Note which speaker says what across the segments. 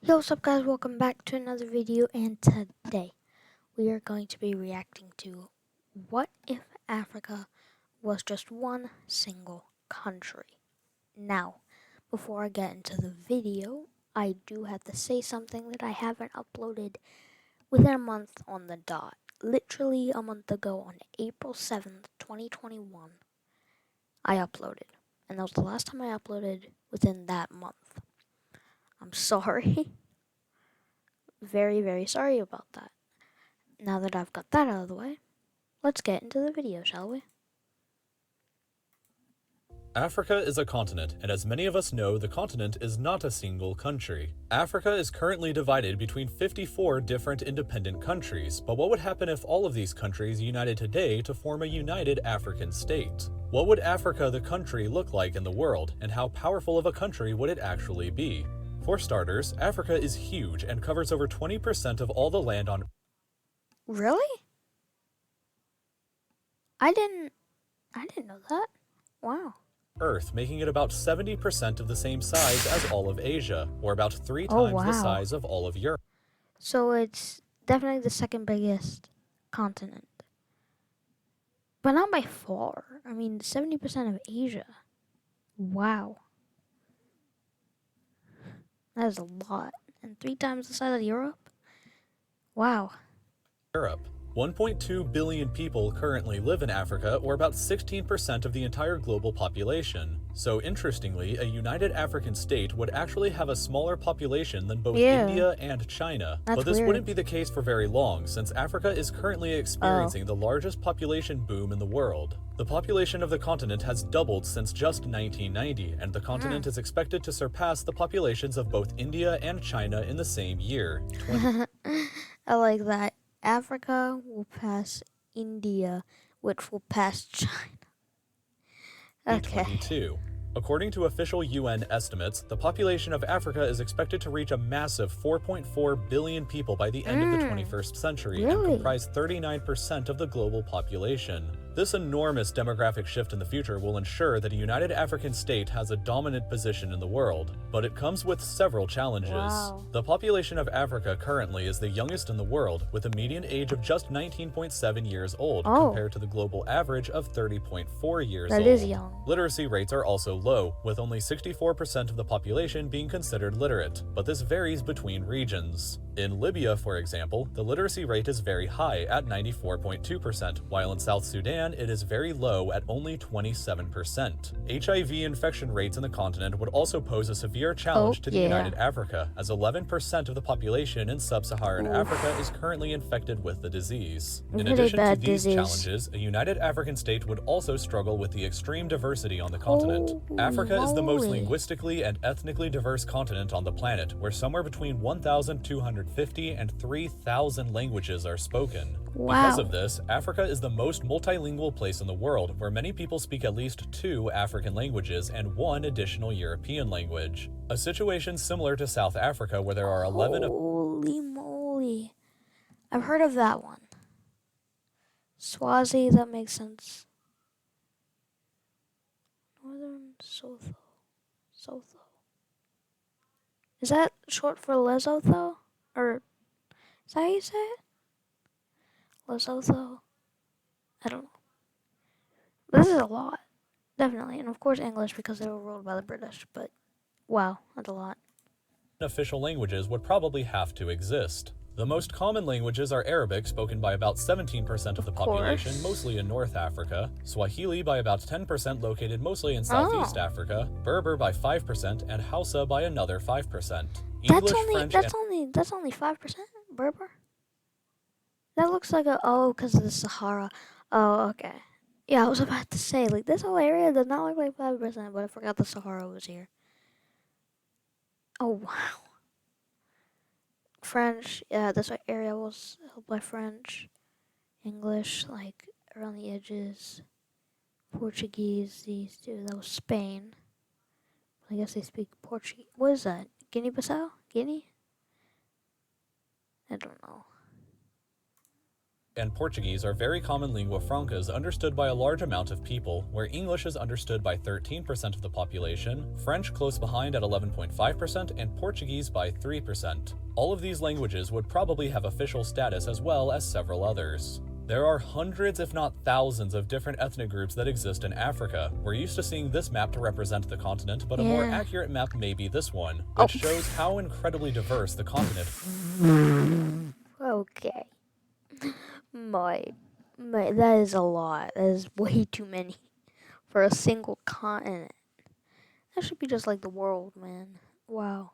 Speaker 1: Yo, what's up guys, welcome back to another video, and today we are going to be reacting to what if Africa was just one single country. Now, before I get into the video, I do have to say something that I haven't uploaded within a month on the dot. Literally a month ago on April 7th, 2021, I uploaded. And that was the last time I uploaded within that month. I'm sorry. Very, very sorry about that. Now that I've got that out of the way, let's get into the video, shall we?
Speaker 2: Africa is a continent, and as many of us know, the continent is not a single country. Africa is currently divided between 54 different independent countries, but what would happen if all of these countries united today to form a united African state? What would Africa the country look like in the world, and how powerful of a country would it actually be? For starters, Africa is huge and covers over 20% of all the land on
Speaker 1: Really? I didn't know that. Wow.
Speaker 2: Earth, making it about 70% of the same size as all of Asia, or about 3
Speaker 1: Oh,
Speaker 2: times the
Speaker 1: wow.
Speaker 2: size of all of Europe.
Speaker 1: So it's definitely the second biggest continent. But not by far. I mean, 70% of Asia. Wow. That is a lot. And 3 times the size of Europe? Wow.
Speaker 2: Europe. 1.2 billion people currently live in Africa, or about 16% of the entire global population. So interestingly, a united African state would actually have a smaller population than both India and China. But this wouldn't be the case for very long, since Africa is currently experiencing the largest population boom in the world. The population of the continent has doubled since just 1990, and the continent is expected to surpass the populations of both India and China in the same year.
Speaker 1: I like that. Africa will pass India, which will pass China. Okay.
Speaker 2: 2022. According to official UN estimates, the population of Africa is expected to reach a massive 4.4 billion people by the end of the 21st century and comprise 39% of the global population. This enormous demographic shift in the future will ensure that a united African state has a dominant position in the world, but it comes with several challenges. The population of Africa currently is the youngest in the world, with a median age of just 19.7 years old compared to the global average of 30.4 years old.
Speaker 1: That is young.
Speaker 2: Literacy rates are also low, with only 64% of the population being considered literate, but this varies between regions. In Libya, for example, the literacy rate is very high at 94.2%, while in South Sudan it is very low at only 27%. HIV infection rates in the continent would also pose a severe challenge to the United Africa, as 11% of the population in sub-Saharan Africa is currently infected with the disease. In addition to these challenges, a united African state would also struggle with the extreme diversity on the continent. Africa is the most linguistically and ethnically diverse continent on the planet, where somewhere between 1,250 and 3,000 languages are spoken. Because of this, Africa is the most multilingual place in the world, where many people speak at least 2 African languages and 1 additional European language. A situation similar to South Africa, where there are 11
Speaker 1: Holy moly. I've heard of that one. Swazi, that makes sense. Northern Sotho. Is that short for Lesotho? Or is that how you say it? Lesotho? I don't know. This is a lot. Definitely. And of course English, because they were ruled by the British. But wow, that's a lot.
Speaker 2: Official languages would probably have to exist. The most common languages are Arabic, spoken by about 17% of the population, mostly in North Africa, Swahili by about 10%, located mostly in Southeast Africa, Berber by 5%, and Hausa by another 5%.
Speaker 1: That's only 5%? Berber? That looks like because of the Sahara. Oh, okay. Yeah, I was about to say, like, this whole area does not look like 5%, but I forgot the Sahara was here. Oh, wow. French, yeah, this area was held by French. English, like, around the edges. Portuguese, these two, that was Spain. I guess they speak Portuguese. What is that? Guinea-Bissau? Guinea? I don't know.
Speaker 2: and Portuguese are very common lingua francas understood by a large amount of people, where English is understood by 13% of the population, French close behind at 11.5%, and Portuguese by 3%. All of these languages would probably have official status as well as several others. There are hundreds, if not thousands, of different ethnic groups that exist in Africa. We're used to seeing this map to represent the continent, but a more
Speaker 1: Yeah.
Speaker 2: accurate map may be this one,
Speaker 1: Oh.
Speaker 2: which shows how incredibly diverse the continent.
Speaker 1: Okay. That is a lot. That is way too many for a single continent. That should be just like the world, man. Wow.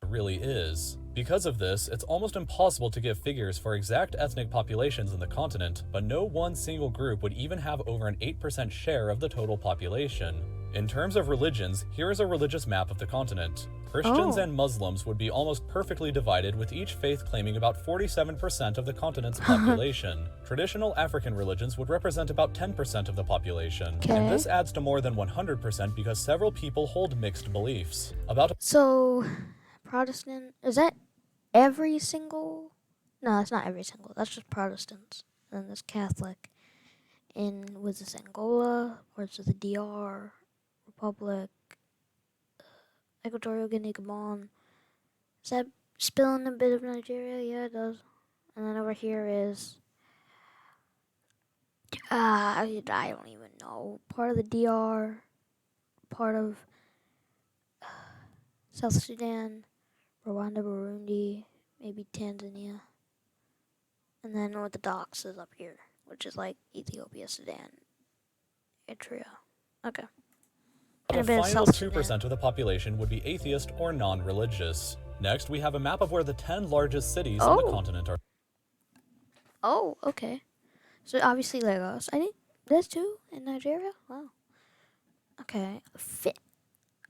Speaker 2: Really is. Because of this, it's almost impossible to give figures for exact ethnic populations in the continent, but no one single group would even have over an 8% share of the total population. In terms of religions, here is a religious map of the continent. Christians
Speaker 1: Oh.
Speaker 2: and Muslims would be almost perfectly divided, with each faith claiming about 47% of the continent's population. Traditional African religions would represent about 10% of the population, and this adds to more than 100% because several people hold mixed beliefs.
Speaker 1: So, Protestant, is that every single? No, that's not every single. That's just Protestants. And then there's Catholic. And was this Angola? Or is it the DR? Republic? Equatorial Guinea, Gabon? Is that spilling a bit of Nigeria? Yeah, it does. And then over here is... I don't even know. Part of the DR. Part of South Sudan. Rwanda, Burundi, maybe Tanzania. And then Orthodox is up here, which is like Ethiopia, Sudan, Eritrea. Okay.
Speaker 2: A
Speaker 1: And a bit of
Speaker 2: final
Speaker 1: South
Speaker 2: 2%
Speaker 1: Sudan.
Speaker 2: of the population would be atheist or non-religious. Next, we have a map of where the 10 largest cities on the continent are.
Speaker 1: Oh, okay. So obviously Lagos. I think there's two in Nigeria. Wow. Okay.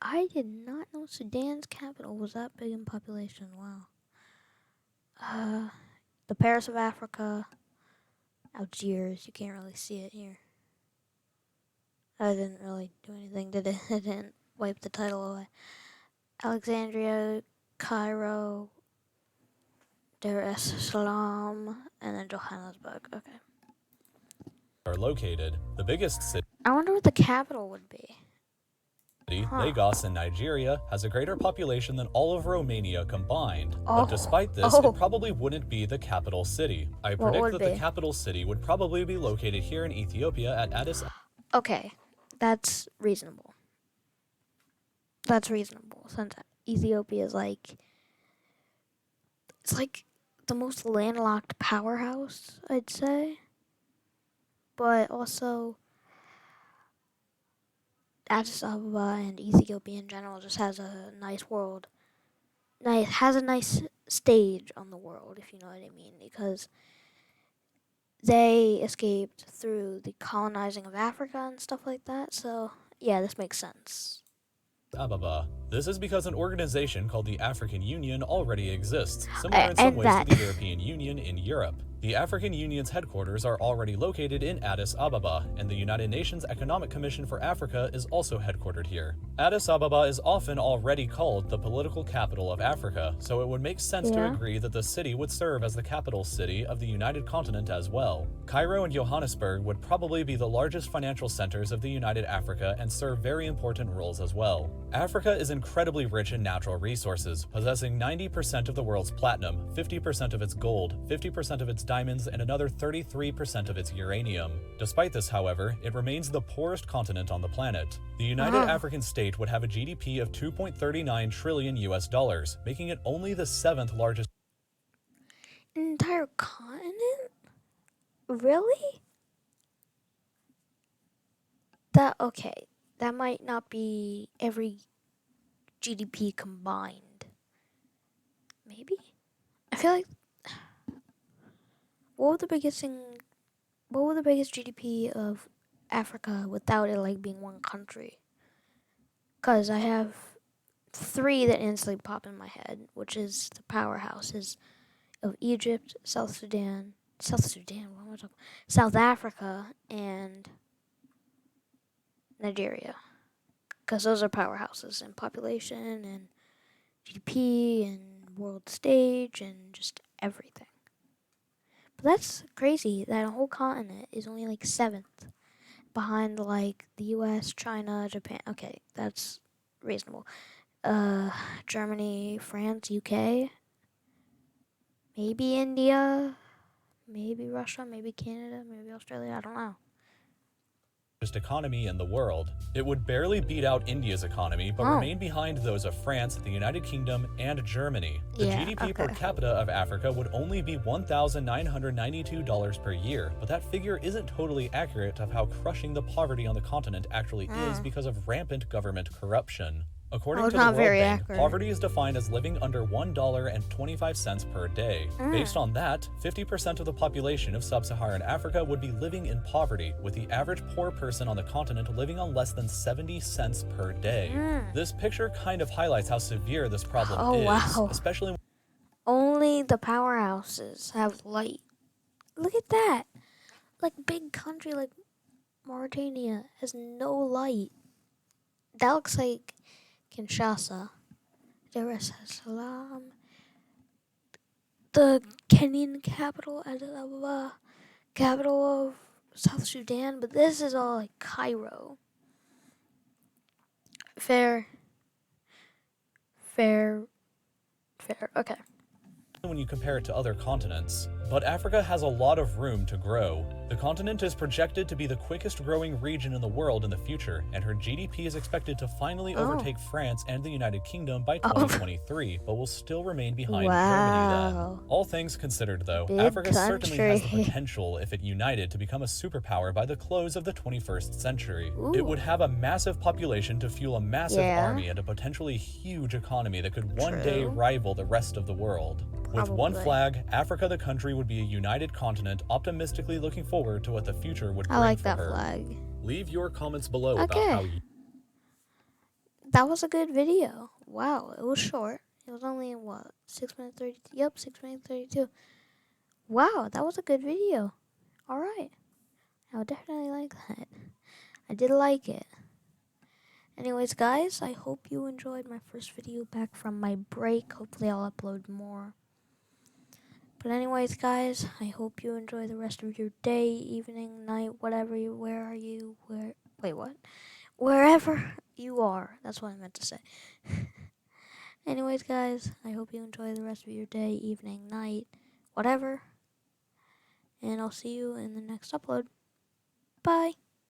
Speaker 1: I did not know Sudan's capital was that big in population. Wow. The Paris of Africa. Algiers. You can't really see it here. I didn't really do anything, did it? It didn't wipe the title away. Alexandria, Cairo, Dar es Salaam, and then Johannesburg. Okay.
Speaker 2: Are located. The biggest city,
Speaker 1: I wonder what the capital would be.
Speaker 2: Lagos in Nigeria, has a greater population than all of Romania combined.
Speaker 1: Oh.
Speaker 2: But despite this,
Speaker 1: Oh.
Speaker 2: it probably wouldn't be the capital city. I
Speaker 1: What
Speaker 2: predict
Speaker 1: would
Speaker 2: that
Speaker 1: be?
Speaker 2: the capital city would probably be located here in Ethiopia at Addis.
Speaker 1: Okay, that's reasonable. That's reasonable since Ethiopia is it's like the most landlocked powerhouse, I'd say. But also Addis Ababa and Ethiopia in general just has a nice world. Has a nice stage on the world, if you know what I mean, because they escaped through the colonizing of Africa and stuff like that. So, yeah, this makes sense.
Speaker 2: Ababa. This is because an organization called the African Union already exists, similar in some ways to the European Union in Europe. The African Union's headquarters are already located in Addis Ababa, and the United Nations Economic Commission for Africa is also headquartered here. Addis Ababa is often already called the political capital of Africa, so it would make sense to agree that the city would serve as the capital city of the United Continent as well. Cairo and Johannesburg would probably be the largest financial centers of the United Africa and serve very important roles as well. Africa is incredibly rich in natural resources, possessing 90% of the world's platinum, 50% of its gold, 50% of its diamonds, and another 33% of its uranium. Despite this, however, it remains the poorest continent on the planet. The United African State would have a GDP of 2.39 trillion US dollars, making it only the 7th largest.
Speaker 1: An entire continent? Really? That might not be every GDP combined. Maybe? I feel like what would the biggest GDP of Africa without it like being one country? Cause I have three that instantly pop in my head, which is the powerhouses of Egypt, South Sudan, what am I talking? South Africa, and Nigeria. Because those are powerhouses in population and GDP and world stage and just everything. But that's crazy. That whole continent is only like 7th behind like the US, China, Japan. Okay, that's reasonable. Germany, France, UK, maybe India, maybe Russia, maybe Canada, maybe Australia. I don't know.
Speaker 2: Economy in the world. It would barely beat out India's economy, but
Speaker 1: Oh.
Speaker 2: remain behind those of France, the United Kingdom, and Germany. The
Speaker 1: Yeah,
Speaker 2: GDP per
Speaker 1: okay.
Speaker 2: capita of Africa would only be $1,992 per year, but that figure isn't totally accurate of how crushing the poverty on the continent actually is because of rampant government corruption. According
Speaker 1: Oh,
Speaker 2: to the
Speaker 1: not
Speaker 2: World
Speaker 1: very
Speaker 2: Bank,
Speaker 1: accurate.
Speaker 2: poverty is defined as living under $1.25 per day. Based on that, 50% of the population of sub-Saharan Africa would be living in poverty, with the average poor person on the continent living on less than 70 cents per day. This picture kind of highlights how severe this problem
Speaker 1: Oh,
Speaker 2: is,
Speaker 1: wow.
Speaker 2: especially
Speaker 1: Only the powerhouses have light. Look at that. Like big country like Mauritania has no light. That looks like Kinshasa. Dar es Salaam. The Kenyan capital, Addis Ababa, capital of South Sudan, but this is all like Cairo. Fair. Okay.
Speaker 2: when you compare it to other continents. But Africa has a lot of room to grow. The continent is projected to be the quickest growing region in the world in the future, and her GDP is expected to finally overtake France and the United Kingdom by 2023, but will still remain behind Germany then.
Speaker 1: Wow.
Speaker 2: All things considered though,
Speaker 1: Big
Speaker 2: Africa certainly has the
Speaker 1: country.
Speaker 2: potential if it united to become a superpower by the close of the 21st century.
Speaker 1: Ooh.
Speaker 2: It would have a massive population to fuel a massive
Speaker 1: Yeah.
Speaker 2: army and a potentially huge economy that could one day
Speaker 1: True.
Speaker 2: rival the rest of the world. With one
Speaker 1: Probably.
Speaker 2: flag, Africa the country would be a united continent, optimistically looking forward to what the future would bring
Speaker 1: I like
Speaker 2: for
Speaker 1: that
Speaker 2: her.
Speaker 1: flag.
Speaker 2: Leave your comments below about
Speaker 1: Okay.
Speaker 2: how you
Speaker 1: That was a good video. Wow, it was short. It was only what, 6 minutes 30. Yep, 6 minutes 32. Wow, that was a good video. All right, I would definitely like that. I did like it. Anyways, guys, I hope you enjoyed my first video back from my break. Hopefully, I'll upload more. But anyways, guys, I hope you enjoy the rest of your day, evening, night, whatever you. Where are you? Wait, what? Wherever you are. That's what I meant to say. Anyways, guys, I hope you enjoy the rest of your day, evening, night, whatever. And I'll see you in the next upload. Bye.